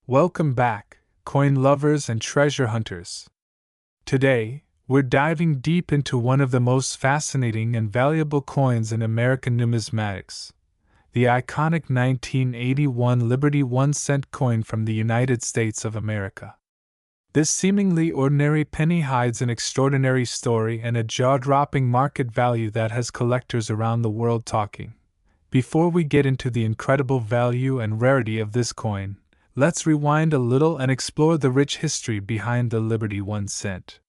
Welcome back, coin lovers and treasure hunters. Today, we're diving deep into one of the most fascinating and valuable coins in American numismatics, the iconic 1981 Liberty 1-cent coin from the United States of America. This seemingly ordinary penny hides an extraordinary story and a jaw-dropping market value that has collectors around the world talking. Before we get into the incredible value and rarity of this coin, let's rewind a little and explore the rich history behind the Liberty 1 cent.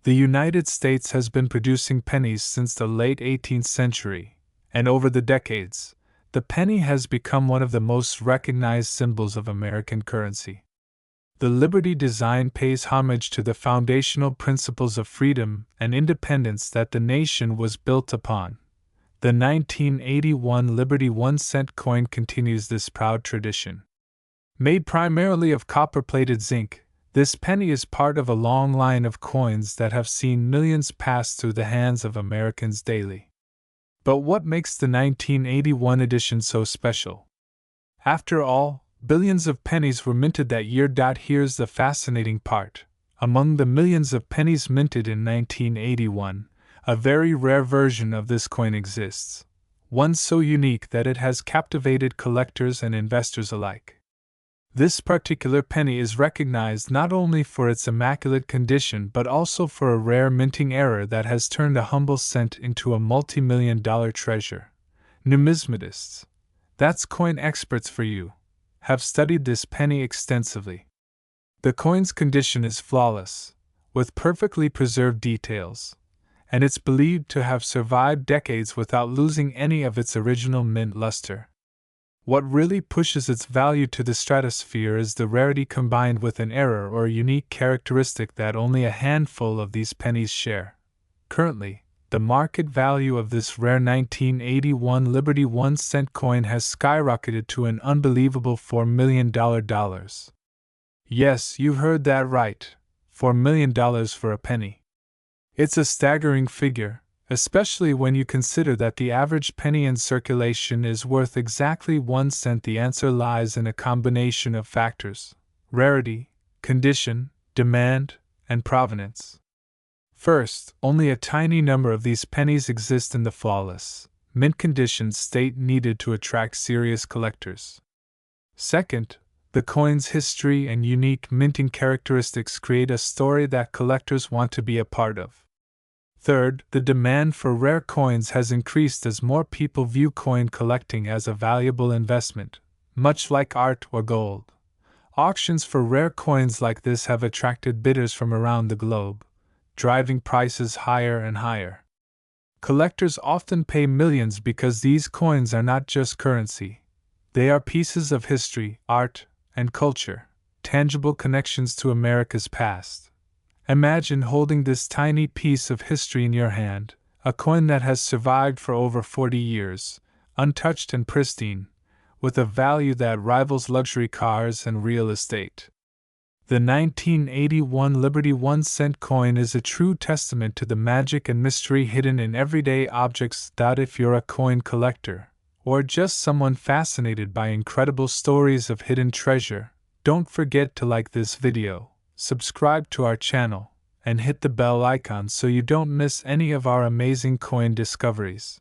The United States has been producing pennies since the late 18th century, and over the decades, the penny has become one of the most recognized symbols of American currency. The Liberty design pays homage to the foundational principles of freedom and independence that the nation was built upon. The 1981 Liberty 1 cent coin continues this proud tradition. Made primarily of copper-plated zinc, this penny is part of a long line of coins that have seen millions pass through the hands of Americans daily. But what makes the 1981 edition so special? After all, billions of pennies were minted that year. Here's the fascinating part. Among the millions of pennies minted in 1981, a very rare version of this coin exists, one so unique that it has captivated collectors and investors alike. This particular penny is recognized not only for its immaculate condition but also for a rare minting error that has turned a humble cent into a multi-million-dollar treasure. Numismatists, that's coin experts for you, have studied this penny extensively. The coin's condition is flawless, with perfectly preserved details, and it's believed to have survived decades without losing any of its original mint luster. What really pushes its value to the stratosphere is the rarity combined with an error or a unique characteristic that only a handful of these pennies share. Currently, the market value of this rare 1981 Liberty 1 cent coin has skyrocketed to an unbelievable $4 million. Yes, you heard that right, $4 million for a penny. It's a staggering figure, especially when you consider that the average penny in circulation is worth exactly 1 cent. The answer lies in a combination of factors: rarity, condition, demand, and provenance. First, only a tiny number of these pennies exist in the flawless, mint condition state needed to attract serious collectors. Second, the coin's history and unique minting characteristics create a story that collectors want to be a part of. Third, the demand for rare coins has increased as more people view coin collecting as a valuable investment, much like art or gold. Auctions for rare coins like this have attracted bidders from around the globe, driving prices higher and higher. Collectors often pay millions because these coins are not just currency. They are pieces of history, art, and culture, tangible connections to America's past. Imagine holding this tiny piece of history in your hand, a coin that has survived for over 40 years, untouched and pristine, with a value that rivals luxury cars and real estate. The 1981 Liberty 1 cent coin is a true testament to the magic and mystery hidden in everyday objects. If you're a coin collector, or just someone fascinated by incredible stories of hidden treasure, don't forget to like this video, subscribe to our channel, and hit the bell icon so you don't miss any of our amazing coin discoveries.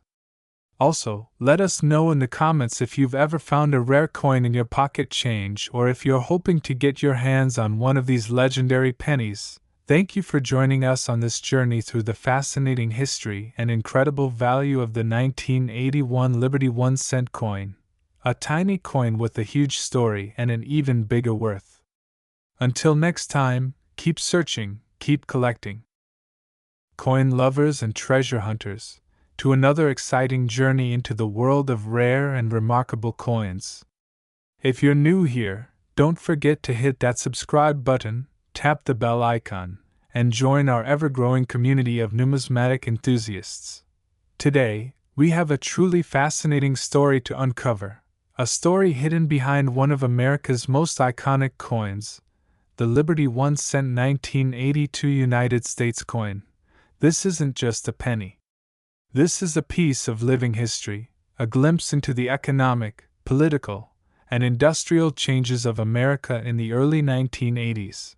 Also, let us know in the comments if you've ever found a rare coin in your pocket change or if you're hoping to get your hands on one of these legendary pennies. Thank you for joining us on this journey through the fascinating history and incredible value of the 1981 Liberty 1 cent coin, a tiny coin with a huge story and an even bigger worth. Until next time, keep searching, keep collecting. Coin lovers and treasure hunters, to another exciting journey into the world of rare and remarkable coins. If you're new here, don't forget to hit that subscribe button, tap the bell icon, and join our ever-growing community of numismatic enthusiasts. Today, we have a truly fascinating story to uncover, a story hidden behind one of America's most iconic coins, the Liberty 1 cent 1982 United States coin. This isn't just a penny. This is a piece of living history, a glimpse into the economic, political, and industrial changes of America in the early 1980s.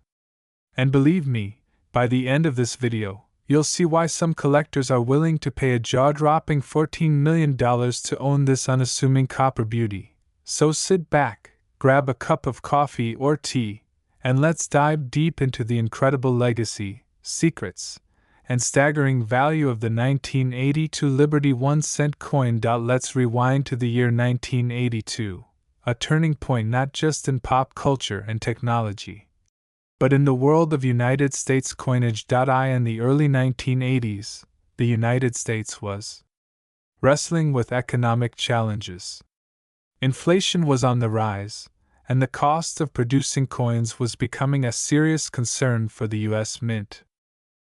And believe me, by the end of this video, you'll see why some collectors are willing to pay a jaw-dropping $14 million to own this unassuming copper beauty. So sit back, grab a cup of coffee or tea, and let's dive deep into the incredible legacy, secrets, and staggering value of the 1982 Liberty 1-cent coin. Let's rewind to the year 1982, a turning point not just in pop culture and technology, but in the world of United States coinage. In the early 1980s, the United States was wrestling with economic challenges. Inflation was on the rise, and the cost of producing coins was becoming a serious concern for the U.S. Mint.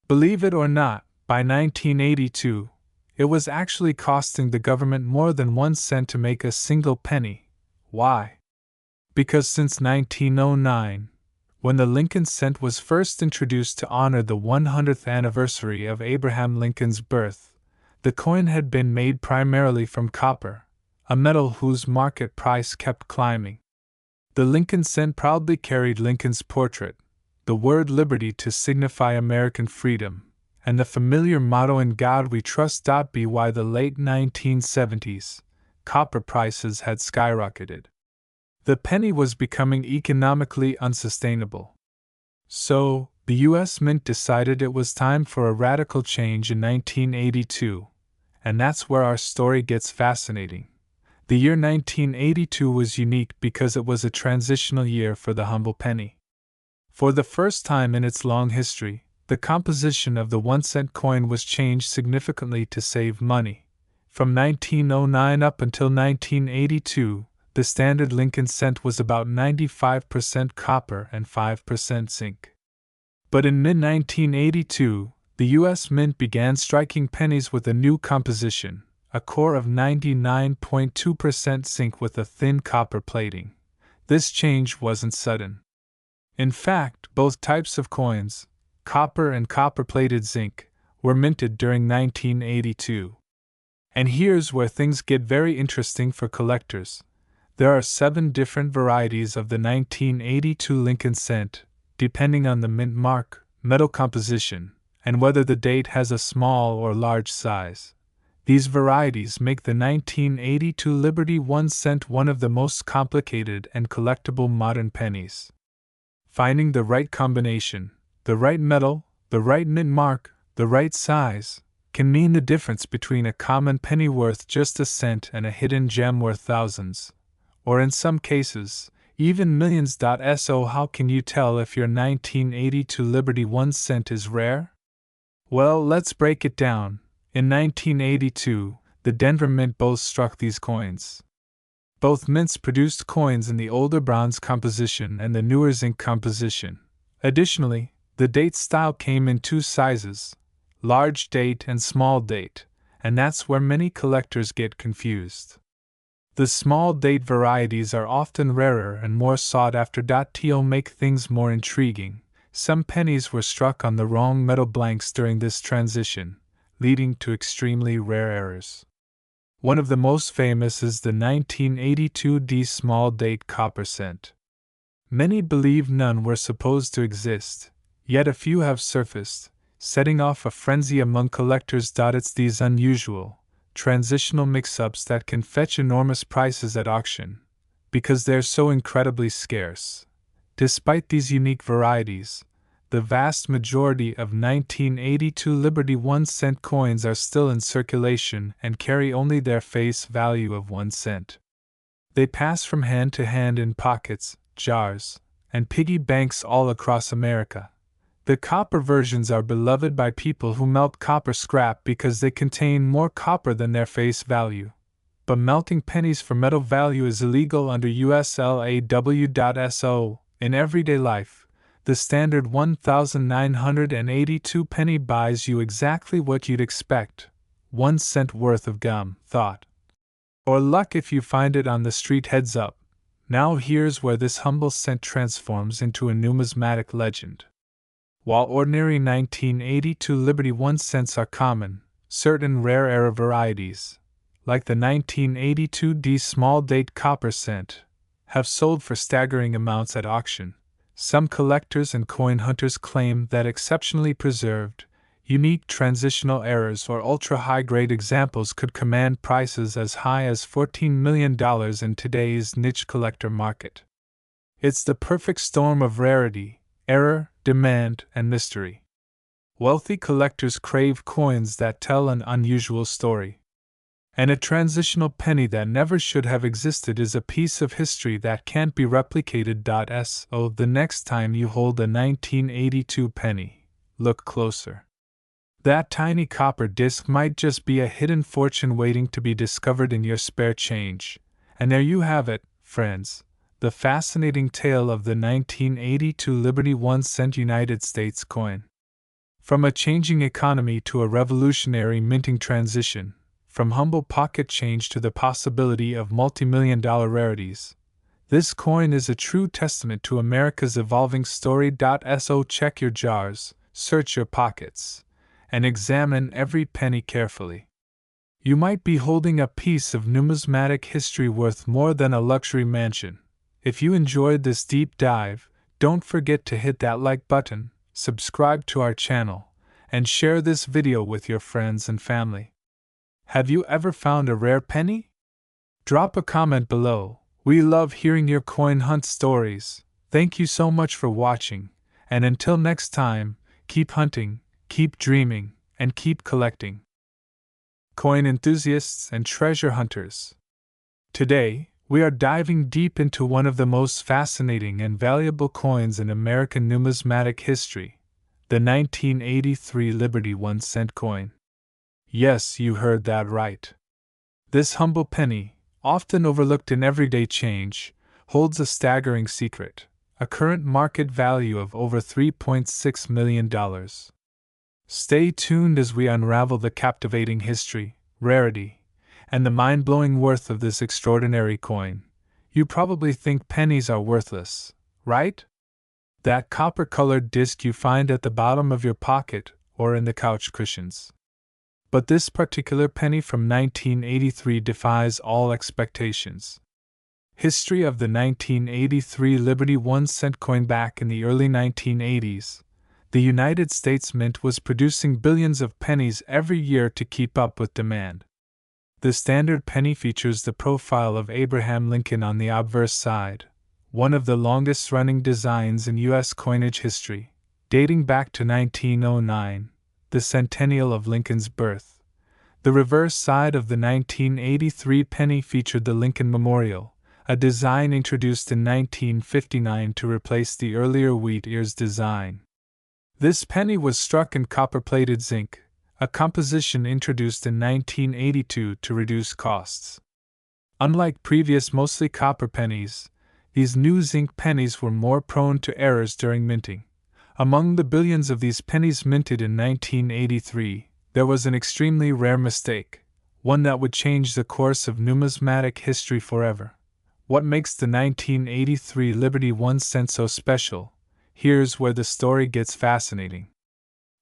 Believe it or not, by 1982, it was actually costing the government more than 1 cent to make a single penny. Why? Because since 1909, when the Lincoln cent was first introduced to honor the 100th anniversary of Abraham Lincoln's birth, the coin had been made primarily from copper, a metal whose market price kept climbing. The Lincoln cent proudly carried Lincoln's portrait, the word liberty to signify American freedom, and the familiar motto "In God We Trust." By the late 1970s, copper prices had skyrocketed. The penny was becoming economically unsustainable. So, the U.S. Mint decided it was time for a radical change in 1982, and that's where our story gets fascinating. The year 1982 was unique because it was a transitional year for the humble penny. For the first time in its long history, the composition of the 1-cent coin was changed significantly to save money. From 1909 up until 1982, the standard Lincoln cent was about 95% copper and 5% zinc. But in mid-1982, the U.S. Mint began striking pennies with a new composition, a core of 99.2% zinc with a thin copper plating. This change wasn't sudden. In fact, both types of coins, copper and copper-plated zinc, were minted during 1982. And here's where things get very interesting for collectors. There are 7 different varieties of the 1982 Lincoln cent, depending on the mint mark, metal composition, and whether the date has a small or large size. These varieties make the 1982 Liberty 1 cent one of the most complicated and collectible modern pennies. Finding the right combination, the right metal, the right mint mark, the right size, can mean the difference between a common penny worth just a cent and a hidden gem worth thousands, or in some cases, even millions. So how can you tell if your 1982 Liberty 1 cent is rare? Well, let's break it down. In 1982, the Denver Mint both struck these coins. Both mints produced coins in the older bronze composition and the newer zinc composition. Additionally, the date style came in 2 sizes, large date and small date, and that's where many collectors get confused. The small date varieties are often rarer and more sought after. To make things more intriguing, some pennies were struck on the wrong metal blanks during this transition, leading to extremely rare errors. One of the most famous is the 1982 D small date copper cent. Many believe none were supposed to exist, yet a few have surfaced, setting off a frenzy among collectors. It's these unusual, transitional mix-ups that can fetch enormous prices at auction, because they're so incredibly scarce. Despite these unique varieties, the vast majority of 1982 Liberty 1 cent coins are still in circulation and carry only their face value of 1 cent. They pass from hand to hand in pockets, jars, and piggy banks all across America. The copper versions are beloved by people who melt copper scrap because they contain more copper than their face value. But melting pennies for metal value is illegal under US LAW.SO. In everyday life, the standard 1,982 penny buys you exactly what you'd expect, 1 cent worth of gum, thought. Or luck if you find it on the street. Heads up. Now here's where this humble cent transforms into a numismatic legend. While ordinary 1982 Liberty 1 cents are common, certain rare era varieties, like the 1982 D small date copper cent, have sold for staggering amounts at auction. Some collectors and coin hunters claim that exceptionally preserved, unique transitional errors or ultra-high-grade examples could command prices as high as $14 million in today's niche collector market. It's the perfect storm of rarity, error, demand, and mystery. Wealthy collectors crave coins that tell an unusual story. And a transitional penny that never should have existed is a piece of history that can't be replicated. So the next time you hold a 1982 penny, look closer. That tiny copper disc might just be a hidden fortune waiting to be discovered in your spare change. And there you have it, friends, the fascinating tale of the 1982 Liberty 1-cent United States coin. From a changing economy to a revolutionary minting transition, from humble pocket change to the possibility of multi-million-dollar rarities, this coin is a true testament to America's evolving story. So check your jars, search your pockets, and examine every penny carefully. You might be holding a piece of numismatic history worth more than a luxury mansion. If you enjoyed this deep dive, don't forget to hit that like button, subscribe to our channel, and share this video with your friends and family. Have you ever found a rare penny? Drop a comment below. We love hearing your coin hunt stories. Thank you so much for watching, and until next time, keep hunting, keep dreaming, and keep collecting. Coin enthusiasts and treasure hunters. Today, we are diving deep into one of the most fascinating and valuable coins in American numismatic history, the 1983 Liberty 1-cent coin. Yes, you heard that right. This humble penny, often overlooked in everyday change, holds a staggering secret, a current market value of over $3.6 million. Stay tuned as we unravel the captivating history, rarity, and the mind-blowing worth of this extraordinary coin. You probably think pennies are worthless, right? That copper-colored disc you find at the bottom of your pocket or in the couch cushions. But this particular penny from 1983 defies all expectations. History of the 1983 Liberty 1-cent coin. Back in the early 1980s, the United States Mint was producing billions of pennies every year to keep up with demand. The standard penny features the profile of Abraham Lincoln on the obverse side, one of the longest-running designs in U.S. coinage history, dating back to 1909. The centennial of Lincoln's birth. The reverse side of the 1983 penny featured the Lincoln Memorial, a design introduced in 1959 to replace the earlier wheat ears design. This penny was struck in copper-plated zinc, a composition introduced in 1982 to reduce costs. Unlike previous mostly copper pennies, these new zinc pennies were more prone to errors during minting. Among the billions of these pennies minted in 1983, there was an extremely rare mistake, one that would change the course of numismatic history forever. What makes the 1983 Liberty 1-cent so special? Here's where the story gets fascinating.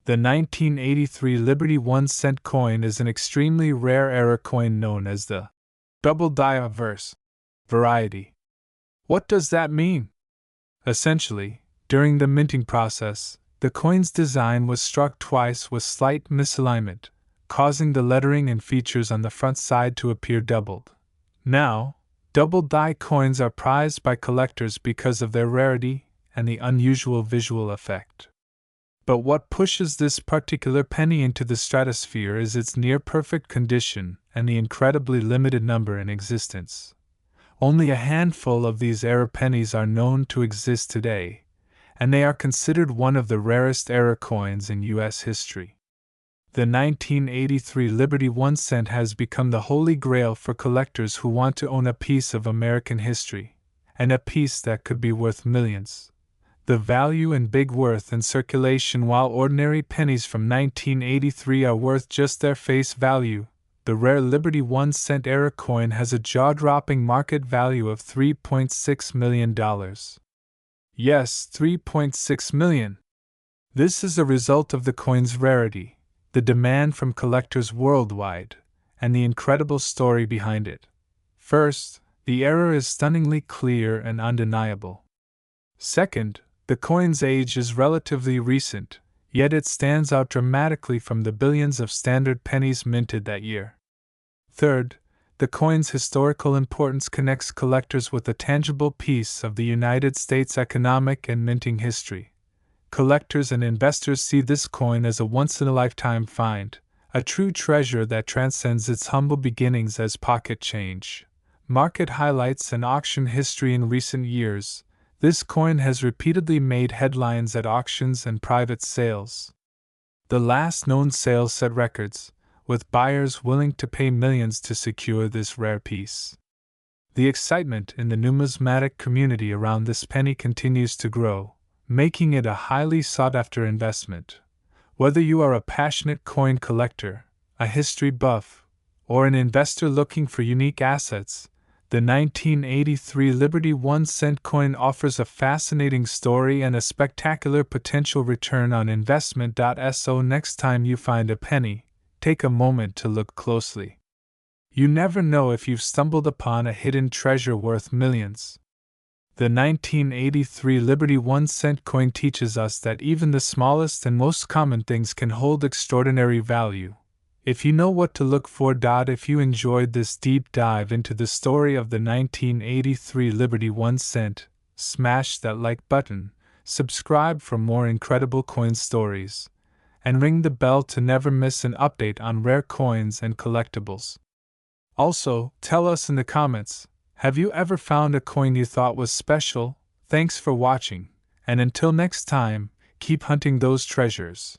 The 1983 Liberty 1-cent coin is an extremely rare error coin known as the double die averse variety. What does that mean? Essentially, during the minting process, the coin's design was struck twice with slight misalignment, causing the lettering and features on the front side to appear doubled. Now, double die coins are prized by collectors because of their rarity and the unusual visual effect. But what pushes this particular penny into the stratosphere is its near-perfect condition and the incredibly limited number in existence. Only a handful of these error pennies are known to exist today, and they are considered one of the rarest error coins in U.S. history. The 1983 Liberty 1-cent has become the holy grail for collectors who want to own a piece of American history, and a piece that could be worth millions. The value and big worth in circulation. While ordinary pennies from 1983 are worth just their face value, the rare Liberty 1-cent error coin has a jaw-dropping market value of $3.6 million. Yes, $3.6 million. This is a result of the coin's rarity, the demand from collectors worldwide, and the incredible story behind it. First, the error is stunningly clear and undeniable. Second, the coin's age is relatively recent, yet it stands out dramatically from the billions of standard pennies minted that year. Third, the coin's historical importance connects collectors with a tangible piece of the United States' economic and minting history. Collectors and investors see this coin as a once-in-a-lifetime find, a true treasure that transcends its humble beginnings as pocket change. Market highlights and auction history in recent years. This coin has repeatedly made headlines at auctions and private sales. The last known sale set records, with buyers willing to pay millions to secure this rare piece. The excitement in the numismatic community around this penny continues to grow, making it a highly sought-after investment. Whether you are a passionate coin collector, a history buff, or an investor looking for unique assets, the 1983 Liberty 1-cent coin offers a fascinating story and a spectacular potential return on investment. So next time you find a penny, take a moment to look closely. You never know if you've stumbled upon a hidden treasure worth millions. The 1983 Liberty 1-cent coin teaches us that even the smallest and most common things can hold extraordinary value, if you know what to look for. If you enjoyed this deep dive into the story of the 1983 Liberty 1-cent, smash that like button, subscribe for more incredible coin stories, and ring the bell to never miss an update on rare coins and collectibles. Also, tell us in the comments, have you ever found a coin you thought was special? Thanks for watching, and until next time, keep hunting those treasures.